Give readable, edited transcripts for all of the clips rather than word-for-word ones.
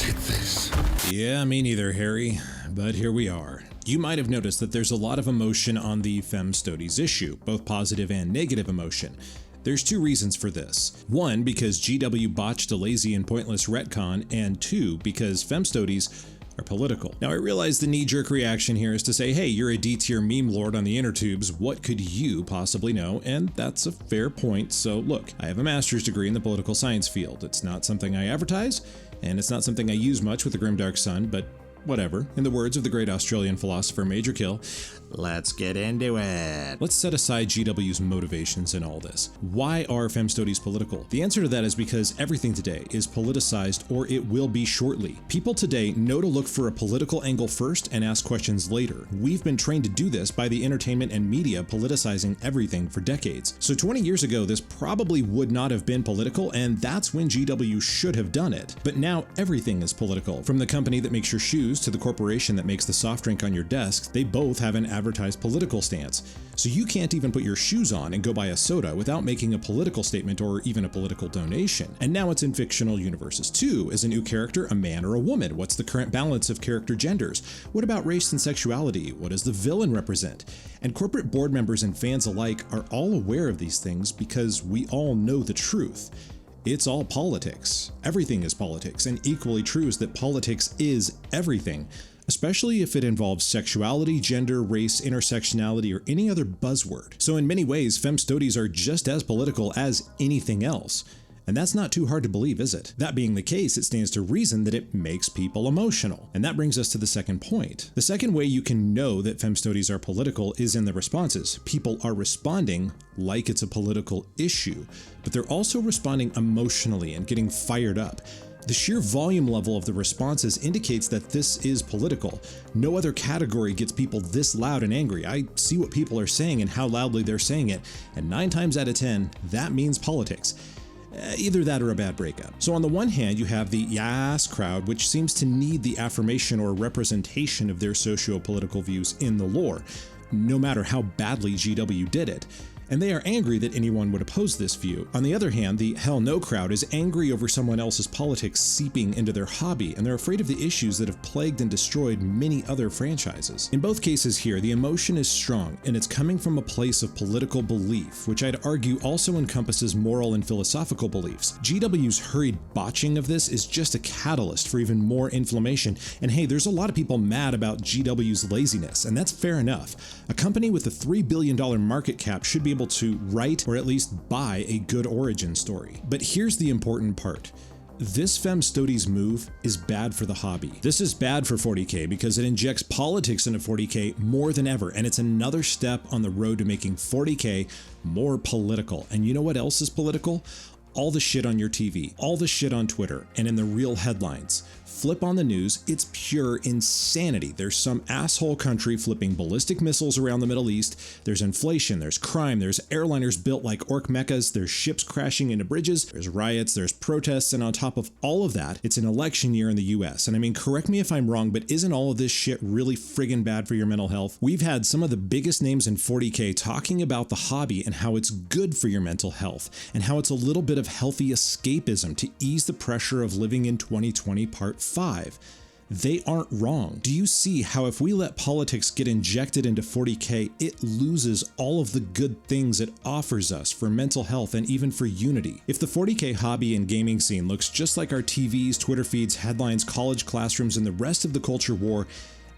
wanted this. Yeah, me neither, Harry, but here we are. You might have noticed that there's a lot of emotion on the Femstodes issue, both positive and negative emotion. There's two reasons for this. One, because GW botched a lazy and pointless retcon, and two, because Femstodes are political. Now I realize the knee-jerk reaction here is to say, hey, you're a D-tier meme lord on the inner tubes, what could you possibly know? And that's a fair point. So look, I have a master's degree in the political science field. It's not something I advertise, and it's not something I use much with the Grimdark Sun, but whatever. In the words of the great Australian philosopher Major Kill, let's get into it. Let's set aside GW's motivations in all this. Why are Femstodes political? The answer to that is because everything today is politicized, or it will be shortly. People today know to look for a political angle first and ask questions later. We've been trained to do this by the entertainment and media politicizing everything for decades. So 20 years ago, this probably would not have been political, and that's when GW should have done it. But now everything is political. From the company that makes your shoes to the corporation that makes the soft drink on your desk, they both have an advertised political stance. So you can't even put your shoes on and go buy a soda without making a political statement or even a political donation. And now it's in fictional universes too. Is a new character a man or a woman? What's the current balance of character genders? What about race and sexuality? What does the villain represent? And corporate board members and fans alike are all aware of these things because we all know the truth. It's all politics. Everything is politics, and equally true is that politics is everything, especially if it involves sexuality, gender, race, intersectionality, or any other buzzword. So in many ways, Femstodes are just as political as anything else. And that's not too hard to believe, is it? That being the case, it stands to reason that it makes people emotional. And that brings us to the second point. The second way you can know that Femstodes are political is in the responses. People are responding like it's a political issue, but they're also responding emotionally and getting fired up. The sheer volume level of the responses indicates that this is political. No other category gets people this loud and angry. I see what people are saying and how loudly they're saying it, and 9 times out of 10, that means politics. Either that or a bad breakup. So on the one hand, you have the yes crowd, which seems to need the affirmation or representation of their socio-political views in the lore, no matter how badly GW did it. And they are angry that anyone would oppose this view. On the other hand, the hell no crowd is angry over someone else's politics seeping into their hobby, and they're afraid of the issues that have plagued and destroyed many other franchises. In both cases here, the emotion is strong, and it's coming from a place of political belief, which I'd argue also encompasses moral and philosophical beliefs. GW's hurried botching of this is just a catalyst for even more inflammation, and hey, there's a lot of people mad about GW's laziness, and that's fair enough. A company with a $3 billion market cap should be able to write or at least buy a good origin story. But here's the important part. This Femstodes move is bad for the hobby. This is bad for 40K because it injects politics into 40K more than ever, and it's another step on the road to making 40K more political. And you know what else is political? All the shit on your TV, all the shit on Twitter, and in the real headlines. Flip on the news, it's pure insanity. There's some asshole country flipping ballistic missiles around the Middle East, there's inflation, there's crime, there's airliners built like orc mechas, there's ships crashing into bridges, there's riots, there's protests, and on top of all of that, it's an election year in the US. And I mean, correct me if I'm wrong, but isn't all of this shit really friggin' bad for your mental health? We've had some of the biggest names in 40K talking about the hobby and how it's good for your mental health, and how it's a little bit of healthy escapism to ease the pressure of living in 2020 Part 5. They aren't wrong. Do you see how if we let politics get injected into 40K, it loses all of the good things it offers us for mental health and even for unity? If the 40K hobby and gaming scene looks just like our TVs, Twitter feeds, headlines, college classrooms, and the rest of the culture war,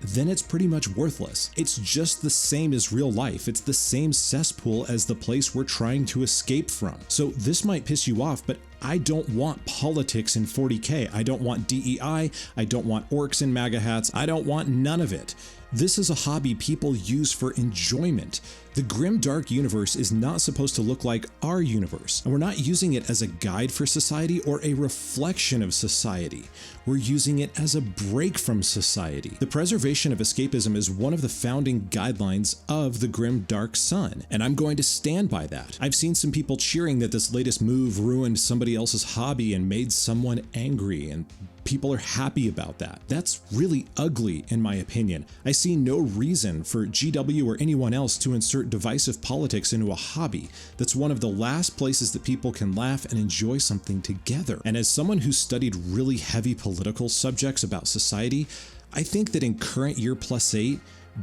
then it's pretty much worthless. It's just the same as real life. It's the same cesspool as the place we're trying to escape from. So this might piss you off, but I don't want politics in 40K. I don't want DEI. I don't want orcs in MAGA hats. I don't want none of it. This is a hobby people use for enjoyment. The grim dark universe is not supposed to look like our universe, and we're not using it as a guide for society or a reflection of society. We're using it as a break from society. The preservation of escapism is one of the founding guidelines of the grim dark sun, and I'm going to stand by that. I've seen some people cheering that this latest move ruined somebody else's hobby and made someone angry, and people are happy about that. That's really ugly in my opinion. I see no reason for GW or anyone else to insert divisive politics into a hobby. That's one of the last places that people can laugh and enjoy something together. And as someone who's studied really heavy political subjects about society, I think that in current year +8,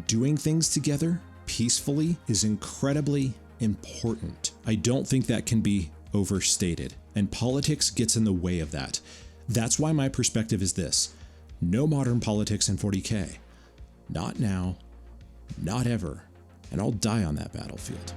doing things together peacefully is incredibly important. I don't think that can be overstated, and politics gets in the way of that. That's why my perspective is this: no modern politics in 40K. Not now, not ever, and I'll die on that battlefield.